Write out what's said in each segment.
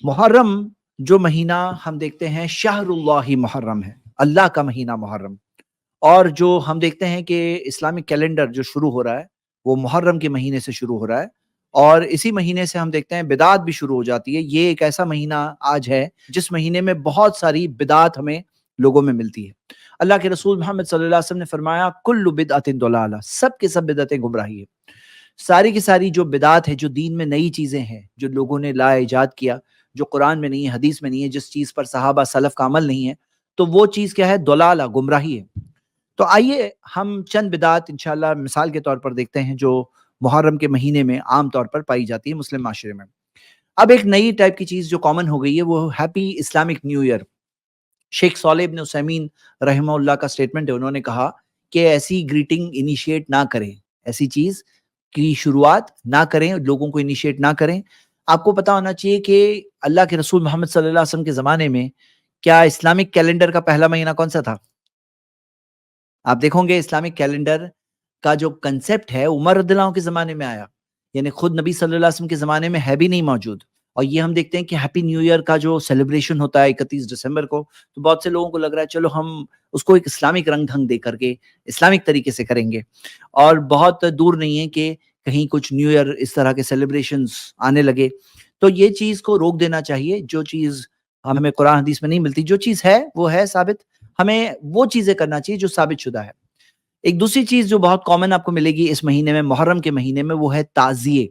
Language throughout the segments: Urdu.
محرم جو مہینہ ہم دیکھتے ہیں شہر اللہ محرم ہے، اللہ کا مہینہ محرم، اور جو ہم دیکھتے ہیں کہ اسلامک کیلنڈر جو شروع ہو رہا ہے وہ محرم کے مہینے سے شروع ہو رہا ہے، اور اسی مہینے سے ہم دیکھتے ہیں بدعات بھی شروع ہو جاتی ہے۔ یہ ایک ایسا مہینہ آج ہے جس مہینے میں بہت ساری بدعات ہمیں لوگوں میں ملتی ہے۔ اللہ کے رسول محمد صلی اللہ علیہ وسلم نے فرمایا کل بدعت ضلالہ، سب کے سب بدعتیں گمراہی ہے۔ ساری کی ساری جو بدعات ہے، جو دین میں نئی چیزیں ہیں، جو لوگوں نے لا ایجاد کیا، جو قرآن میں نہیں ہے، حدیث میں نہیں ہے، جس چیز پر صحابہ سلف کا عمل نہیں ہے، تو وہ چیز کیا ہے؟ ضلالہ، گمراہی ہے۔ تو آئیے ہم چند بدعات انشاءاللہ مثال کے طور پر دیکھتے ہیں جو محرم کے مہینے میں عام طور پر پائی جاتی ہے مسلم معاشرے میں۔ اب ایک نئی ٹائپ کی چیز جو کامن ہو گئی ہے وہ ہیپی اسلامک نیو ایئر۔ شیخ صالح بن عثیمین رحمہ اللہ کا سٹیٹمنٹ ہے، انہوں نے کہا کہ ایسی گریٹنگ انیشیٹ نہ کریں، ایسی چیز کی شروعات نہ کریں، لوگوں کو انیشیٹ نہ کریں۔ آپ کو پتا ہونا چاہیے کہ اللہ کے رسول محمد صلی اللہ علیہ وسلم کے زمانے میں کیا اسلامک کیلنڈر کا پہلا مہینہ کون سا تھا؟ آپ دیکھو گے اسلامک کیلنڈر کا جو کنسپٹ ہے عمر رضی اللہ عنہ کے زمانے میں آیا، یعنی خود نبی صلی اللہ علیہ وسلم کے زمانے میں ہے بھی نہیں موجود۔ اور یہ ہم دیکھتے ہیں کہ ہیپی نیو ایئر کا جو سیلیبریشن ہوتا ہے 31 دسمبر کو، تو بہت سے لوگوں کو لگ رہا ہے چلو ہم اس کو ایک اسلامک رنگ ڈھنگ دے کر کے اسلامک طریقے سے کریں گے، اور بہت دور نہیں ہے کہ کہیں کچھ نیو ایئر اس طرح کے سیلیبریشنز آنے لگے۔ تو یہ چیز کو روک دینا چاہیے، جو چیز ہمیں قرآن حدیث میں نہیں ملتی، جو چیز ہے وہ ہے ثابت، ہمیں وہ چیزیں کرنا چاہیے جو ثابت شدہ ہے۔ ایک دوسری چیز جو بہت کامن آپ کو ملے گی اس مہینے میں، محرم کے مہینے میں، وہ ہے تعزیے،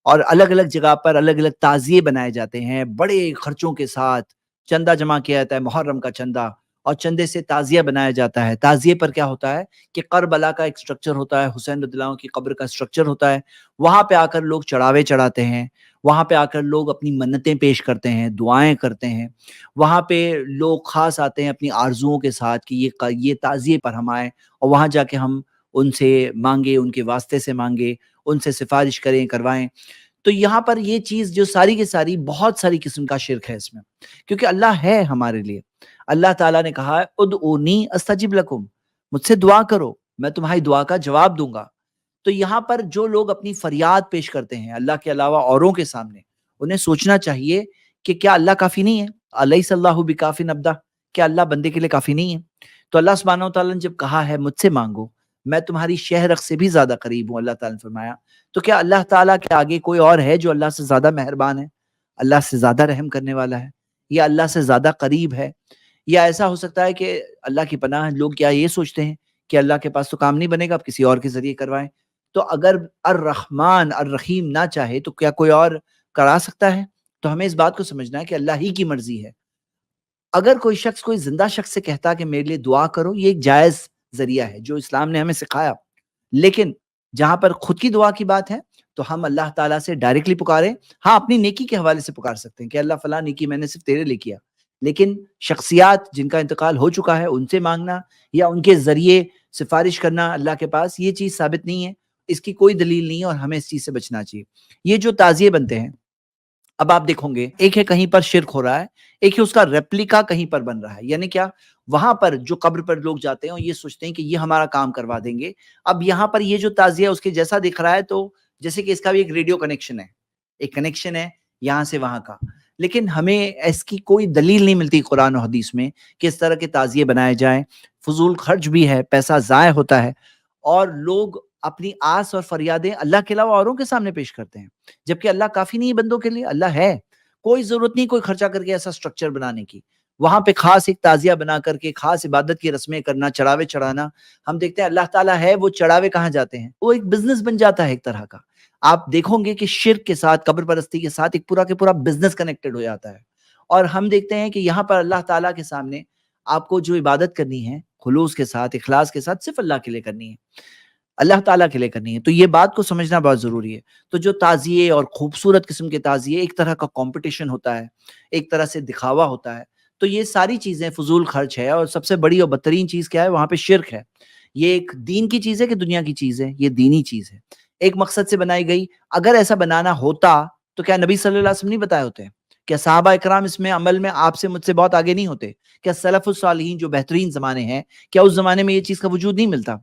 اور الگ الگ جگہ پر الگ الگ تعزیے بنائے جاتے ہیں بڑے خرچوں کے ساتھ، چندہ جمع کیا جاتا ہے، محرم کا چندہ، اور چندے سے تعزیہ بنایا جاتا ہے۔ تعزیے پر کیا ہوتا ہے کہ کربلا کا ایک سٹرکچر ہوتا ہے، حسین رضی اللہ عنہ کی قبر کا سٹرکچر ہوتا ہے، وہاں پہ آ کر لوگ چڑھاوے چڑھاتے ہیں، وہاں پہ آ کر لوگ اپنی منتیں پیش کرتے ہیں، دعائیں کرتے ہیں، وہاں پہ لوگ خاص آتے ہیں اپنی آرزوؤں کے ساتھ کہ یہ تعزیے پر ہم آئیں، اور وہاں جا کے ہم ان سے مانگے، ان کے واسطے سے مانگے، ان سے سفارش کریں، کروائیں۔ تو یہاں پر یہ چیز جو ساری کی ساری بہت ساری قسم کا شرک ہے اس میں، کیونکہ اللہ ہے ہمارے لیے۔ اللہ تعالیٰ نے کہا ہے ادعونی استجب لکم، مجھ سے دعا کرو، میں تمہاری دعا کا جواب دوں گا۔ تو یہاں پر جو لوگ اپنی فریاد پیش کرتے ہیں اللہ کے علاوہ اوروں کے سامنے، انہیں سوچنا چاہیے کہ کیا اللہ کافی نہیں ہے؟ الیس اللہ بکاف عبدہ، کیا اللہ بندے کے لیے کافی نہیں ہے؟ تو اللہ سبحانہ و تعالیٰ نے جب کہا ہے مجھ سے مانگو، میں تمہاری شہرخ سے بھی زیادہ قریب ہوں، اللہ تعالیٰ نے فرمایا، تو کیا اللہ تعالیٰ کے آگے کوئی اور ہے جو اللہ سے زیادہ مہربان ہے، اللہ سے زیادہ رحم کرنے والا ہے، یا اللہ سے زیادہ قریب ہے؟ یا ایسا ہو سکتا ہے کہ اللہ کی پناہ لوگ کیا یہ سوچتے ہیں کہ اللہ کے پاس تو کام نہیں بنے گا، اب کسی اور کے ذریعے کروائیں؟ تو اگر الرحمن الرحیم نہ چاہے تو کیا کوئی اور کرا سکتا ہے؟ تو ہمیں اس بات کو سمجھنا ہے کہ اللہ ہی کی مرضی ہے۔ اگر کوئی شخص کوئی زندہ شخص سے کہتا کہ میرے لیے دعا کرو، یہ ایک جائز ذریعہ ہے جو اسلام نے ہمیں سکھایا، لیکن جہاں پر خود کی دعا کی بات ہے تو ہم اللہ تعالیٰ سے ڈائریکٹلی پکاریں۔ ہاں، اپنی نیکی کے حوالے سے پکار سکتے ہیں کہ اللہ فلاں نیکی میں نے صرف تیرے لیے کیا، لیکن شخصیات جن کا انتقال ہو چکا ہے ان سے مانگنا یا ان کے ذریعے سفارش کرنا اللہ کے پاس، یہ چیز ثابت نہیں ہے، اس کی کوئی دلیل نہیں ہے، اور ہمیں اس چیز سے بچنا چاہیے۔ یہ جو تعزیے بنتے ہیں، اب آپ دیکھو گے ایک ہے کہیں پر شرک ہو رہا ہے، ایک ہے اس کا ریپلیکا کہیں پر بن رہا ہے، یعنی کیا؟ وہاں پر جو قبر پر لوگ جاتے ہیں اور یہ سوچتے ہیں کہ یہ ہمارا کام کروا دیں گے۔ اب یہاں پر یہ جو تعزیہ اس کے جیسا دکھ رہا ہے، تو جیسے کہ اس کا بھی ایک ریڈیو کنیکشن ہے، ایک کنیکشن ہے یہاں سے وہاں کا، لیکن ہمیں اس کی کوئی دلیل نہیں ملتی قرآن و حدیث میں کہ اس طرح کے تعزیے بنائے جائیں۔ فضول خرچ بھی ہے، پیسہ ضائع ہوتا ہے، اور لوگ اپنی آس اور فریادیں اللہ کے علاوہ اوروں کے سامنے پیش کرتے ہیں، جبکہ اللہ کافی نہیں ہے بندوں کے لیے، اللہ ہے، کوئی ضرورت نہیں کوئی خرچہ کر کے ایسا سٹرکچر بنانے کی، وہاں پہ خاص ایک تعزیہ بنا کر کے خاص عبادت کی رسمیں کرنا، چڑھاوے چڑھانا۔ ہم دیکھتے ہیں اللہ تعالیٰ ہے، وہ چڑھاوے کہاں جاتے ہیں؟ وہ ایک بزنس بن جاتا ہے ایک طرح کا۔ آپ دیکھو گے کہ شرک کے ساتھ، قبر پرستی کے ساتھ ایک پورا کے پورا بزنس کنیکٹڈ ہو جاتا ہے، اور ہم دیکھتے ہیں کہ یہاں پر اللہ تعالیٰ کے سامنے آپ کو جو عبادت کرنی ہے خلوص کے ساتھ، اخلاص کے ساتھ، صرف اللہ کے لیے کرنی ہے، اللہ تعالیٰ کے لیے کرنی ہے۔ تو یہ بات کو سمجھنا بہت ضروری ہے۔ تو جو تعزیے اور خوبصورت قسم کے تعزیے، ایک طرح کا کمپٹیشن ہوتا ہے، ایک طرح سے دکھاوا ہوتا ہے، تو یہ ساری چیزیں فضول خرچ ہے، اور سب سے بڑی اور بدترین چیز کیا ہے؟ وہاں پہ شرک ہے۔ یہ ایک دین کی چیز ہے کہ دنیا کی چیز ہے؟ یہ دینی چیز ہے، ایک مقصد سے بنائی گئی۔ اگر ایسا بنانا ہوتا تو کیا نبی صلی اللہ علیہ وسلم نہیں بتائے ہوتے؟ کیا صحابہ اکرام اس میں عمل میں آپ سے مجھ سے بہت آگے نہیں ہوتے؟ کیا سلف الصالحین جو بہترین زمانے ہیں، کیا اس زمانے میں یہ چیز کا وجود نہیں ملتا؟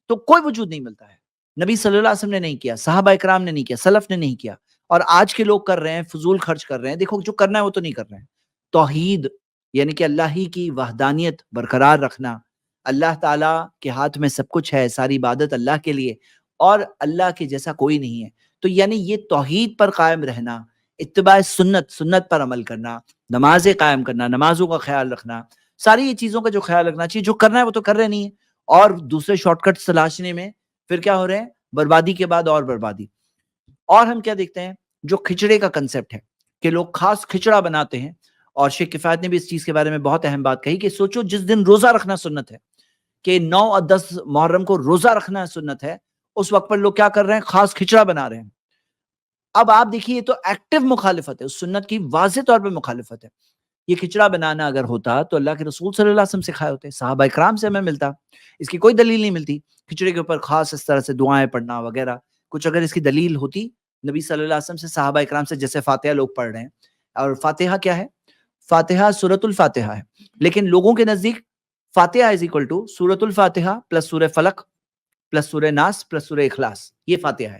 تو کوئی وجود نہیں ملتا ہے۔ نبی صلی اللہ علیہ وسلم نے نہیں کیا، صحابہ اکرام نے نہیں کیا، سلف نے نہیں کیا، اور آج کے لوگ کر رہے ہیں، فضول خرچ کر رہے ہیں. دیکھو جو کرنا ہے وہ تو نہیں کر رہے ہیں. توحید یعنی کہ اللہ ہی کی وحدانیت برقرار رکھنا، اللہ تعالیٰ کے ہاتھ میں سب کچھ ہے، ساری عبادت اللہ کے لیے، اور اللہ کے جیسا کوئی نہیں ہے. تو یعنی یہ توحید پر قائم رہنا، اتباع سنت پر عمل کرنا، نمازیں قائم کرنا، نمازوں کا خیال رکھنا، ساری یہ چیزوں کا جو خیال رکھنا چاہیے. جو کرنا ہے وہ تو کر رہے نہیں ہے، اور دوسرے شارٹ کٹ تلاشنے میں پھر کیا ہو رہے ہیں؟ بربادی کے بعد اور بربادی. اور ہم کیا دیکھتے ہیں؟ جو کھچڑے کا کنسپٹ ہے کہ لوگ خاص کھچڑا بناتے ہیں. اور شیخ کفایت نے بھی اس چیز کے بارے میں بہت اہم بات کہی کہ سوچو جس دن روزہ رکھنا سنت ہے، کہ 9 اور 10 محرم کو روزہ رکھنا سنت ہے، اس وقت پر لوگ کیا کر رہے ہیں؟ خاص کھچڑا بنا رہے ہیں. اب آپ دیکھیے یہ تو ایکٹیو مخالفت ہے، اس سنت کی واضح طور پہ مخالفت ہے. یہ کھچڑا بنانا اگر ہوتا تو اللہ کے رسول صلی اللہ علیہ وسلم سکھائے ہوتے، صحابہ اکرام سے ہمیں ملتا. اس کی کوئی دلیل نہیں ملتی. کھچڑے کے اوپر خاص اس طرح سے دعائیں پڑھنا وغیرہ، کچھ اگر اس کی دلیل ہوتی نبی صلی اللہ علیہ وسلم سے، صحابہ اکرام سے، جیسے فاتحہ لوگ پڑھ رہے ہیں. اور فاتحہ کیا ہے؟ فاتحہ سورۃ الفاتحہ ہے، لیکن لوگوں کے نزدیک فاتحہ از اکول ٹو سورۃ الفاتحہ پلس سورہ فلق پلس سورہ ناس پلس سورہ اخلاص، یہ فاتحہ ہے.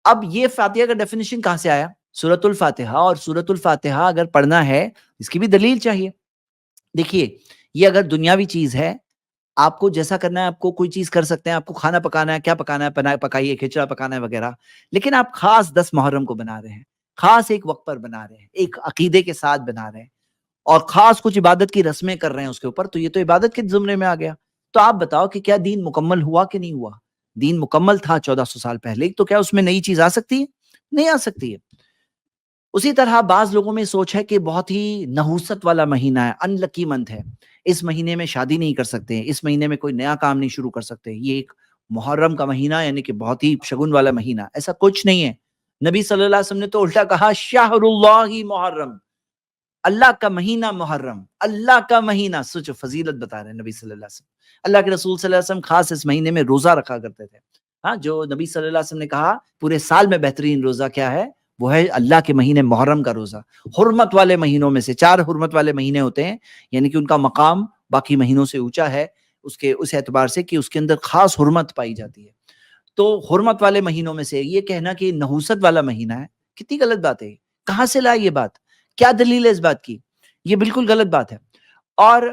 اب یہ فاتحہ کا ڈیفینیشن کہاں سے آیا؟ سورۃ الفاتحہ. اور سورۃ الفاتحہ اگر پڑھنا ہے اس کی بھی دلیل چاہیے. دیکھیے یہ اگر دنیاوی چیز ہے، آپ کو جیسا کرنا ہے، آپ کو کوئی چیز کر سکتے ہیں، آپ کو کھانا پکانا ہے، کیا پکانا ہے پکائیے، کھچڑا پکانا ہے وغیرہ. لیکن آپ خاص 10 محرم کو بنا رہے ہیں، خاص ایک وقت پر بنا رہے ہیں، ایک عقیدے کے ساتھ بنا رہے ہیں، اور خاص کچھ عبادت کی رسمیں کر رہے ہیں اس کے اوپر، تو یہ تو عبادت کے زمرے میں آ گیا. تو آپ بتاؤ کہ کیا دین مکمل ہوا کہ نہیں ہوا؟ دین مکمل تھا 1400 سال پہلے، تو کیا اس میں نئی چیز آ سکتی ہے؟ نہیں آ سکتی ہے. اسی طرح بعض لوگوں میں سوچ ہے کہ بہت ہی نحوست والا مہینہ ہے، ان لکی منتھ ہے، اس مہینے میں شادی نہیں کر سکتے، اس مہینے میں کوئی نیا کام نہیں شروع کر سکتے، یہ ایک محرم کا مہینہ یعنی کہ بہت ہی شگن والا مہینہ. ایسا کچھ نہیں ہے. نبی صلی اللہ علیہ وسلم نے تو الٹا کہا شہر اللہ محرم، اللہ کا مہینہ محرم، اللہ کا مہینہ. سوچو فضیلت بتا رہے ہیں نبی صلی اللہ علیہ وسلم. اللہ کے رسول صلی اللہ علیہ وسلم خاص اس مہینے میں روزہ رکھا کرتے تھے. ہاں، جو نبی صلی اللہ علیہ وسلم نے کہا پورے سال میں بہترین روزہ کیا ہے؟ وہ ہے اللہ کے مہینے محرم کا روزہ. حرمت والے مہینوں میں سے 4 حرمت والے مہینے ہوتے ہیں، یعنی کہ ان کا مقام باقی مہینوں سے اونچا ہے، اس اعتبار سے کہ اس کے اندر خاص حرمت پائی جاتی ہے. تو حرمت والے مہینوں میں سے یہ کہنا کہ نحوست والا مہینہ ہے، کتنی غلط بات ہے. کہاں سے لائے یہ بات؟ کیا دلیل ہے اس بات کی؟ یہ بالکل غلط بات ہے. اور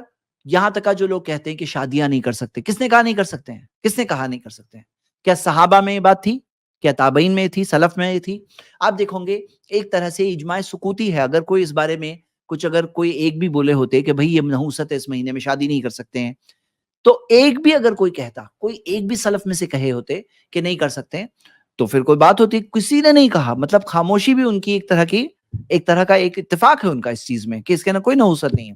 یہاں تک جو لوگ کہتے ہیں کہ شادیاں نہیں کر سکتے، کس نے کہا نہیں کر سکتے ہیں؟ کس نے کہا نہیں کر سکتے ہیں؟ کیا صحابہ میں یہ بات تھی؟ کیا تابعین میں تھی؟ سلف میں یہ تھی؟ آپ دیکھو گے ایک طرح سے اجماع سکوتی ہے. اگر کوئی اس بارے میں کچھ، اگر کوئی ایک بھی بولے ہوتے کہ بھئی یہ نحوست ہے، اس مہینے میں شادی نہیں کر سکتے ہیں، تو ایک بھی اگر کوئی کہتا، کوئی ایک بھی سلف میں سے کہے ہوتے کہ نہیں کر سکتے ہیں، تو پھر کوئی بات ہوتی. کسی نے نہیں کہا، مطلب خاموشی بھی ان کی ایک طرح کا ایک اتفاق ہے ان کا اس چیز میں کہ اس کے اندر کوئی نحوست نہیں ہے.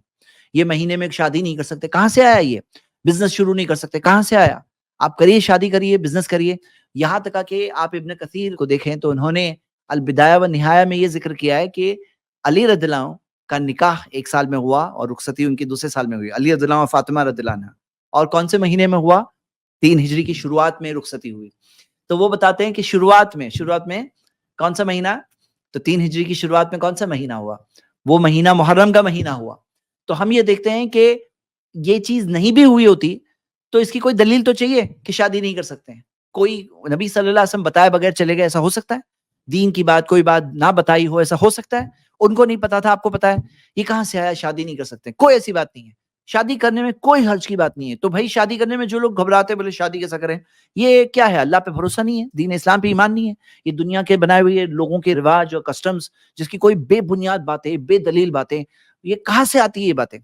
یہ مہینے میں شادی نہیں کر سکتے، کہاں سے آیا؟ یہ بزنس شروع نہیں کر سکتے، کہاں سے آیا؟ آپ کریے، شادی کریے، بزنس کریے. یہاں تک کہ آپ ابن کثیر کو دیکھیں تو انہوں نے البدایہ و نہایہ میں یہ ذکر کیا ہے کہ علی رضی اللہ عنہ کا نکاح 1 سال میں ہوا اور رخصتی ان کی دوسرے سال میں ہوئی. علی رضی اللہ عنہ، فاطمہ رضی اللہ عنہ. اور کون سے مہینے میں ہوا؟ 3 ہجری کی شروعات میں رخصتی ہوئی. تو وہ بتاتے ہیں کہ شروعات میں کون سا مہینہ؟ تو 3 ہجری کی شروعات میں کون سا مہینہ ہوا؟ وہ مہینہ محرم کا مہینہ ہوا. تو ہم یہ دیکھتے ہیں کہ یہ چیز نہیں بھی ہوئی ہوتی تو اس کی کوئی دلیل تو چاہیے کہ شادی نہیں کر سکتے ہیں. کوئی نبی صلی اللہ علیہ وسلم بتائے بغیر چلے گئے، ایسا ہو سکتا ہے؟ دین کی بات کوئی بات نہ بتائی ہو، ایسا ہو سکتا ہے؟ ان کو نہیں پتا تھا، آپ کو پتا ہے. یہ کہاں سے آیا شادی نہیں کر سکتے؟ کوئی ایسی بات نہیں ہے. شادی کرنے میں کوئی حرج کی بات نہیں ہے. تو بھائی شادی کرنے میں جو لوگ گھبراتے بولے شادی کیسا کریں، یہ کیا ہے؟ اللہ پہ بھروسہ نہیں ہے، دین اسلام پہ ایمان نہیں ہے. یہ دنیا کے بنائے ہوئے لوگوں کے رواج اور کسٹمز، جس کی کوئی بے بنیاد باتیں، بے دلیل باتیں، یہ کہاں سے آتی ہے یہ باتیں؟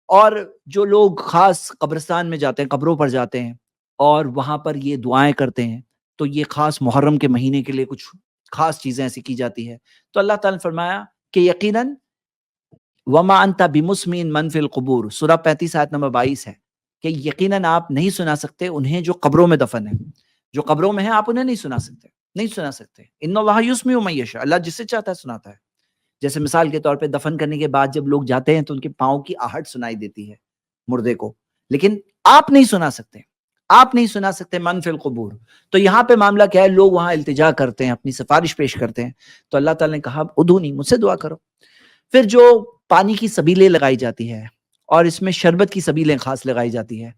اور جو لوگ خاص قبرستان میں جاتے ہیں، قبروں پر جاتے ہیں اور وہاں پر یہ دعائیں کرتے ہیں، تو یہ خاص محرم کے مہینے کے لیے کچھ خاص چیزیں ایسی کی جاتی ہے. تو اللہ تعالیٰ نے فرمایا کہ یقیناً وَمَا أَنْتَ بِمُسْمِعٍ مَنْ فِي الْقُبُورِ، سورہ 35 آیت نمبر 22 ہے کہ یقیناً آپ نہیں سنا سکتے انہیں جو قبروں میں دفن ہیں. جو قبروں میں ہیں آپ انہیں نہیں سنا سکتے، نہیں سنا سکتے. إِنَّ اللَّهَ يُسْمِعُ مَن يَشَاءُ، اللہ جس سے چاہتا ہے سناتا ہے. جیسے مثال کے طور پہ دفن کرنے کے بعد جب لوگ جاتے ہیں تو ان کے پاؤں کی آہٹ سنائی دیتی ہے مردے کو، لیکن آپ نہیں سنا سکتے، آپ نہیں سنا سکتے من فی القبور. تو یہاں پہ معاملہ کیا ہے؟ لوگ وہاں التجا کرتے ہیں، اپنی سفارش پیش کرتے ہیں. تو اللہ تعالیٰ نے کہا ادعونی، مجھ سے دعا کرو. پھر جو پانی کی سبیلیں لگائی جاتی ہے اور اس میں شربت کی سبیلیں خاص لگائی جاتی ہے،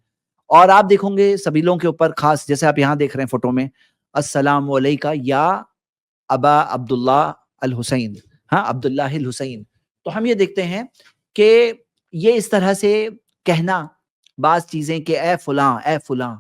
اور آپ دیکھوں گے سبیلوں کے اوپر خاص، جیسے آپ یہاں دیکھ رہے ہیں فوٹو میں، السلام علیکہ یا ابا عبداللہ الحسین، ہاں عبداللہ الحسین. تو ہم یہ دیکھتے ہیں کہ یہ اس طرح سے کہنا بعض چیزیں کہ اے فلاں اے فلاں،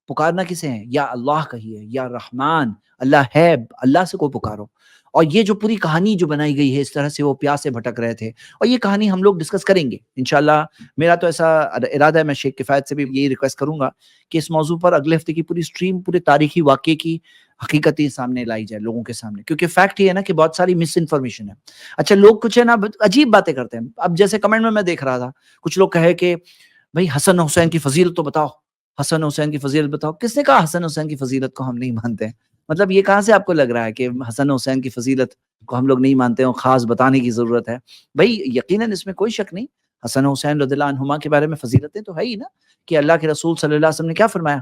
پکارنا کسے ہیں؟ یا اللہ کا ہی ہے، یا رحمان، اللہ ہے، اللہ سے کو پکارو. اور یہ جو پوری کہانی جو بنائی گئی ہے اس طرح سے وہ پیاس سے بھٹک رہے تھے، اور یہ کہانی ہم لوگ ڈسکس کریں گے انشاءاللہ. میرا تو ایسا ارادہ ہے، میں شیخ کفایت سے بھی یہی ریکویسٹ کروں گا کہ اس موضوع پر اگلے ہفتے کی پوری سٹریم پورے تاریخی واقعے کی حقیقتیں سامنے لائی جائے لوگوں کے سامنے، کیونکہ فیکٹ یہ ہے نا کہ بہت ساری مس انفارمیشن ہے. اچھا لوگ کچھ ہے نا عجیب باتیں کرتے ہیں. اب جیسے کمنٹ میں دیکھ رہا تھا کچھ لوگ کہے کہ بھائی حسن حسین کی فضیلت تو بتاؤ، حسن حسین کی فضیلت بتاؤ. کس نے کہا حسن حسین کی فضیلت کو ہم نہیں مانتے ہیں؟ مطلب یہ کہاں سے آپ کو لگ رہا ہے کہ حسن حسین کی فضیلت کو ہم لوگ نہیں مانتے ہیں اور خاص بتانے کی ضرورت ہے؟ بھائی یقیناً اس میں کوئی شک نہیں، حسن حسین رضی اللہ عنہما کے بارے میں فضیلتیں تو ہے ہی نا، کہ اللہ کے رسول صلی اللہ علیہ وسلم نے کیا فرمایا؟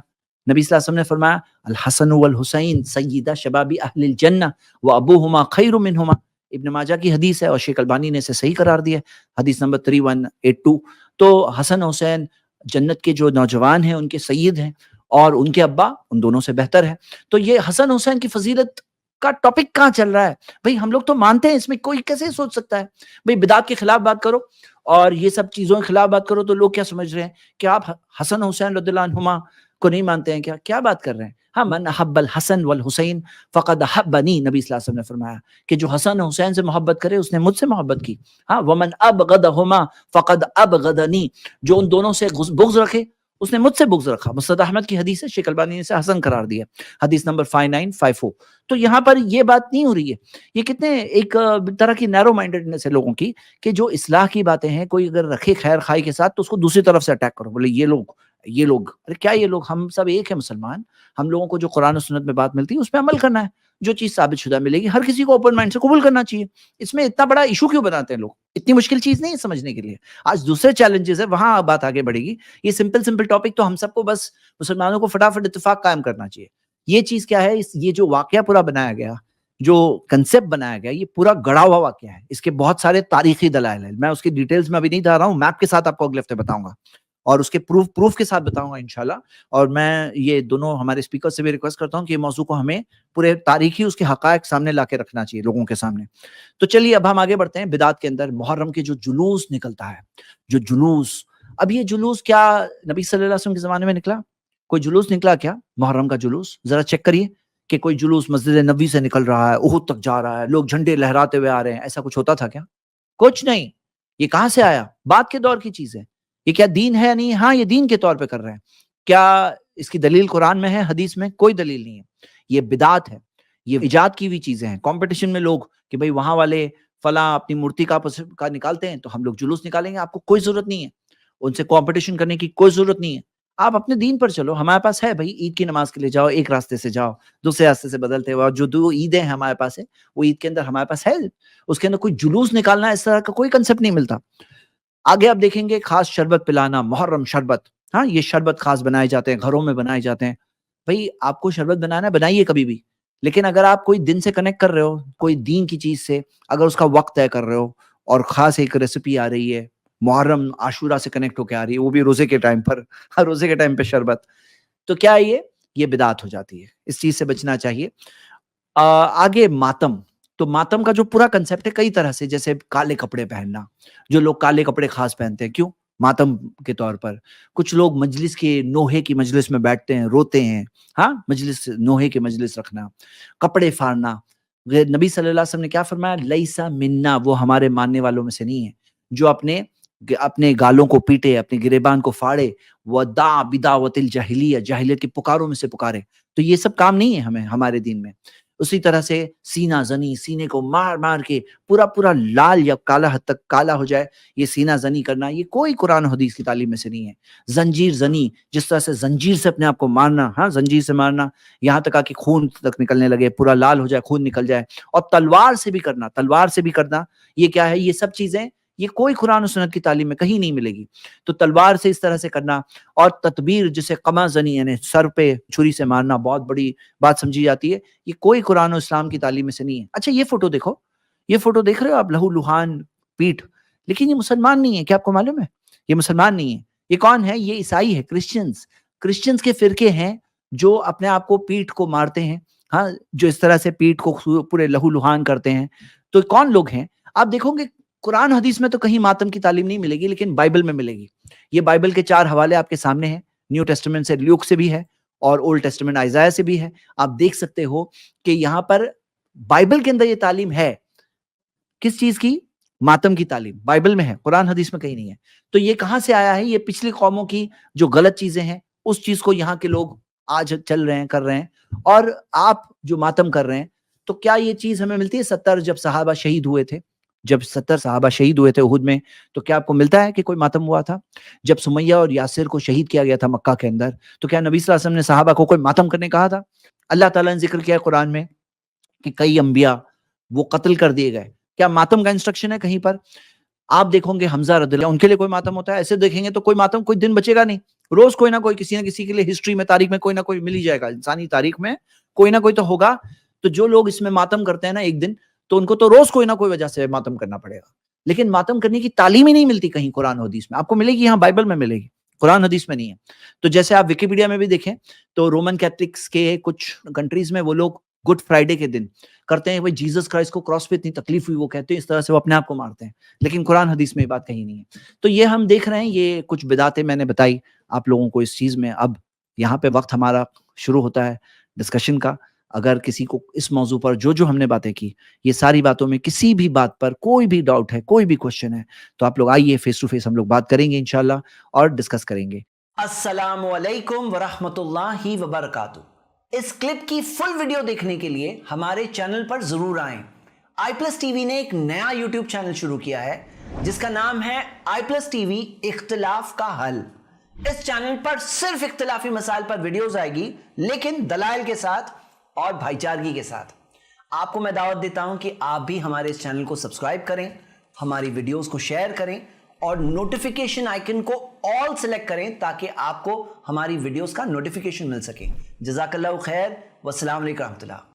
نبی صلی اللہ علیہ وسلم نے فرمایا الحسن والحسین سیدہ شباب اہل الجنہ وابوہما خیر منہما. ابن ماجہ کی حدیث ہے اور شیخ البانی نے اسے صحیح قرار دیا، حدیث نمبر 3182. تو حسن حسین جنت کے جو نوجوان ہیں ان کے سید ہیں، اور ان کے ابا ان دونوں سے بہتر ہے. تو یہ حسن حسین کی فضیلت کا ٹاپک کہاں چل رہا ہے؟ بھئی ہم لوگ تو مانتے ہیں، اس میں کوئی کیسے سوچ سکتا ہے؟ بھئی بدعت کے خلاف بات کرو اور یہ سب چیزوں کے خلاف بات کرو تو لوگ کیا سمجھ رہے ہیں کہ آپ حسن حسین رضی اللہ عنہما کو نہیں مانتے ہیں؟ کیا بات کر رہے ہیں؟ ہاں، من احب الحسن والحسین فقد احبنی، نبی صلی اللہ علیہ وسلم نے فرمایا کہ جو حسن حسین سے محبت کرے اس نے مجھ سے محبت کی. ہاں، ومن ابغضہما فقد ابغضنی، جو ان دونوں سے بغض رکھے اس نے مجھ سے بغض رکھا. مستد احمد کی حدیث ہے، شیخ البانی نے اسے حسن قرار دیا، حدیث نمبر 5954. تو یہاں پر یہ بات نہیں ہو رہی ہے، یہ کتنے ایک طرح کی نیرو مائنڈڈنس ہے لوگوں کی کہ جو اصلاح کی باتیں ہیں کوئی اگر رکھے خیر خائی کے ساتھ تو اس کو دوسری طرف سے اٹیک کرو، بولے یہ لوگ ارے کیا یہ لوگ؟ ہم سب ایک ہے مسلمان، ہم لوگوں کو جو قرآن و سنت میں بات ملتی ہے اس پہ عمل کرنا ہے. جو چیز ثابت شدہ ملے گی ہر کسی کو اوپن مائنڈ سے قبول کرنا چاہیے. اس میں اتنا بڑا ایشو کیوں بناتے ہیں لوگ؟ اتنی مشکل چیز نہیں ہے سمجھنے کے لیے. آج دوسرے چیلنجز ہے، وہاں بات آگے بڑھے گی. یہ سمپل ٹاپک تو ہم سب کو بس مسلمانوں کو فٹافٹ اتفاق قائم کرنا چاہیے. یہ چیز کیا ہے، یہ جو واقعہ پورا بنایا گیا، جو کنسپٹ بنایا گیا، یہ پورا گڑا ہوا واقعہ ہے. اس کے بہت سارے تاریخی دلائل ہیں، میں اس کی ڈیٹیلز میں ابھی نہیں جا رہا ہوں، میپ کے ساتھ آپ کو اگلے ہفتے بتاؤں گا اور اس کے پروف کے ساتھ بتاؤں گا انشاءاللہ. اور میں یہ دونوں ہمارے اسپیکر سے بھی ریکویسٹ کرتا ہوں کہ یہ موضوع کو ہمیں پورے تاریخی اس کے حقائق سامنے لا کے رکھنا چاہیے لوگوں کے سامنے. تو چلیے اب ہم آگے بڑھتے ہیں. بدعت کے اندر محرم کے جو جلوس نکلتا ہے، جو جلوس، اب یہ جلوس کیا نبی صلی اللہ علیہ وسلم کے زمانے میں نکلا؟ کوئی جلوس نکلا کیا محرم کا جلوس؟ ذرا چیک کریے کہ کوئی جلوس مسجد نبوی سے نکل رہا ہے، احد تک جا رہا ہے، لوگ جھنڈے لہراتے ہوئے آ رہے ہیں، ایسا کچھ ہوتا تھا کیا؟ کچھ نہیں. یہ کہاں سے آیا؟ بعد کے دور کی چیز ہے. یہ کیا دین ہے؟ نہیں. ہاں یہ دین کے طور پہ کر رہے ہیں. کیا اس کی دلیل قرآن میں ہے؟ حدیث میں کوئی دلیل نہیں ہے. یہ بدعت ہے، یہ ایجاد کی ہوئی چیزیں ہیں. کمپٹیشن میں لوگ کہ بھئی وہاں والے فلاں اپنی مورتی کا نکالتے ہیں تو ہم لوگ جلوس نکالیں گے. آپ کو کوئی ضرورت نہیں ہے ان سے کمپٹیشن کرنے کی، کوئی ضرورت نہیں ہے. آپ اپنے دین پر چلو. ہمارے پاس ہے بھائی، عید کی نماز کے لیے جاؤ، ایک راستے سے جاؤ، دوسرے راستے سے بدلتے ہوئے. اور جو 2 عیدیں ہیں ہمارے پاس ہے، وہ عید کے اندر ہمارے پاس ہے، اس کے اندر کوئی جلوس نکالنا اس طرح کا کوئی کنسپٹ نہیں ملتا. آگے آپ دیکھیں گے خاص شربت پلانا، محرم شربت. ہاں یہ شربت خاص بنائے جاتے ہیں، گھروں میں بنائے جاتے ہیں. بھائی آپ کو شربت بنانا ہے بنائیے کبھی بھی، لیکن اگر آپ کوئی دن سے کنیکٹ کر رہے ہو، کوئی دین کی چیز سے، اگر اس کا وقت طے کر رہے ہو اور خاص ایک ریسیپی آ رہی ہے، محرم عاشورہ سے کنیکٹ ہو کے آ رہی ہے، وہ بھی روزے کے ٹائم پر، روزے کے ٹائم پہ شربت، تو کیا یہ بدعت ہو جاتی ہے. اس چیز سے بچنا چاہیے. آگے ماتم. تو ماتم کا جو پورا کنسپٹ ہے کئی طرح سے، جیسے کالے کپڑے پہننا، جو لوگ کالے کپڑے خاص پہنتے ہیں، کیوں؟ ماتم کے طور پر. کچھ لوگ مجلس کے نوحے کی مجلس میں بیٹھتے ہیں، روتے ہیں. ہاں مجلس، نوحے کی مجلس رکھنا، کپڑے پھاڑنا. نبی صلی اللہ علیہ وسلم نے کیا فرمایا؟ لیسا منا، وہ ہمارے ماننے والوں میں سے نہیں ہے جو اپنے گالوں کو پیٹے، اپنے گریبان کو پھاڑے، ودع بدعوت الجاہلیہ، جاہلیت کی پکاروں میں سے پکارے. تو یہ سب کام نہیں ہے ہمارے دین میں. اسی طرح سے سینہ زنی، سینے کو مار مار کے پورا لال یا کالا حد تک کالا ہو جائے، یہ سینہ زنی کرنا، یہ کوئی قرآن و حدیث کی تعلیم میں سے نہیں ہے. زنجیر زنی، جس طرح سے زنجیر سے اپنے آپ کو مارنا، ہاں زنجیر سے مارنا یہاں تک کہ خون تک نکلنے لگے، پورا لال ہو جائے، خون نکل جائے. اور تلوار سے بھی کرنا، یہ کیا ہے؟ یہ سب چیزیں یہ کوئی قرآن و سنت کی تعلیم میں کہیں نہیں ملے گی. تو تلوار سے اس طرح سے کرنا. اور تطبیر، جسے قمع زنی یعنی سر پہ چھری سے مارنا، بہت بڑی بات سمجھی جاتی ہے، یہ کوئی قرآن و اسلام کی تعلیم میں سے نہیں ہے. اچھا یہ فوٹو دیکھو، یہ فوٹو دیکھ رہے ہو آپ، لہو لہان پیٹھ، لیکن یہ مسلمان نہیں ہے. کیا آپ کو معلوم ہے؟ یہ مسلمان نہیں ہے. یہ کون ہے؟ یہ عیسائی ہے، کرسچنز کے فرقے ہیں جو اپنے آپ کو پیٹھ کو مارتے ہیں. ہاں جو اس طرح سے پیٹ کو پورے لہو لہان کرتے ہیں. تو کون لوگ ہیں؟ آپ دیکھو گے قرآن حدیث میں تو کہیں ماتم کی تعلیم نہیں ملے گی، لیکن بائبل میں ملے گی. یہ بائبل کے 4 حوالے آپ کے سامنے ہیں. نیو ٹیسٹمنٹ سے لیوک سے بھی ہے اور اولڈ ٹیسٹمنٹ آئزایہ سے بھی ہے. آپ دیکھ سکتے ہو کہ یہاں پر بائبل کے اندر یہ تعلیم ہے. کس چیز کی؟ ماتم کی تعلیم بائبل میں ہے، قرآن حدیث میں کہیں نہیں ہے. تو یہ کہاں سے آیا ہے؟ یہ پچھلی قوموں کی جو غلط چیزیں ہیں اس چیز کو یہاں کے لوگ آج چل رہے ہیں، کر رہے ہیں. اور آپ جو ماتم کر رہے ہیں، تو کیا یہ چیز ہمیں ملتی ہے؟ 70 جب صحابہ شہید ہوئے تھے، جب 70 صحابہ شہید ہوئے تھے احد میں، تو کیا آپ کو ملتا ہے کہ کوئی ماتم ہوا تھا؟ جب سمیہ اور یاسر کو شہید کیا گیا تھا مکہ کے اندر، تو کیا نبی صلی اللہ علیہ وسلم نے صحابہ کو کوئی ماتم کرنے کہا تھا؟ اللہ تعالیٰ نے ذکر کیا ہے قرآن میں کہ کئی انبیاء وہ قتل کر دیے گئے. کیا ماتم کا انسٹرکشن ہے کہیں پر؟ آپ دیکھو گے حمزہ رضی اللہ ان کے لیے کوئی ماتم ہوتا ہے؟ ایسے دیکھیں گے تو کوئی ماتم، کوئی دن بچے گا نہیں. روز کوئی نہ کوئی کسی نہ کسی کے لیے ہسٹری میں، تاریخ میں کوئی نہ کوئی مل ہی جائے گا. انسانی تاریخ میں کوئی نہ کوئی تو ہوگا. تو جو لوگ اس میں ماتم کرتے ہیں نا ایک دن، تو ان کو تو روز کوئی نہ کوئی وجہ سے ماتم کرنا پڑے گا. لیکن ماتم کرنے کی تعلیم ہی نہیں ملتی کہیں قرآن حدیث میں. آپ کو ملے گی یہاں بائبل میں ملے گی، قرآن حدیث میں نہیں ہے. تو جیسے آپ ویکیپیڈیا میں بھی دیکھیں تو رومن کیتھلکس کے کچھ کنٹریز میں وہ لوگ گڈ فرائیڈے کے دن کرتے ہیں، بھائی جیسس کرائسٹ کو کراس پہ اتنی تکلیف ہوئی، وہ کہتے ہیں اس طرح سے وہ اپنے آپ کو مارتے ہیں. لیکن قرآن حدیث میں یہ بات کہیں نہیں ہے. تو یہ ہم دیکھ رہے ہیں، یہ کچھ بدعتیں میں نے بتائی آپ لوگوں کو اس چیز میں. اب یہاں پہ وقت ہمارا شروع ہوتا ہے ڈسکشن کا. اگر کسی کو اس موضوع پر جو ہم نے باتیں کی، یہ ساری باتوں میں کسی بھی بات پر کوئی بھی ڈاؤٹ ہے، کوئی بھی کوشچن ہے، تو آپ لوگ آئیے، فیس ٹو فیس ہم لوگ بات کریں گے انشاءاللہ اور ڈسکس کریں گے. السلام علیکم ورحمۃ اللہ وبرکاتہ. اس کلپ کی فل ویڈیو دیکھنے کے لیے ہمارے چینل پر ضرور آئیں. آئی پلس ٹی وی نے ایک نیا یوٹیوب چینل شروع کیا ہے جس کا نام ہے آئی پلس ٹی وی اختلاف کا حل. اس چینل پر صرف اختلافی مسائل پر ویڈیوز آئے گی، لیکن دلائل کے ساتھ اور بھائی چارگی کے ساتھ. آپ کو میں دعوت دیتا ہوں کہ آپ بھی ہمارے اس چینل کو سبسکرائب کریں، ہماری ویڈیوز کو شیئر کریں اور نوٹیفیکیشن آئیکن کو آل سلیکٹ کریں تاکہ آپ کو ہماری ویڈیوز کا نوٹیفیکیشن مل سکے. جزاک اللہ خیر، والسلام علیکم ورحمۃ اللہ.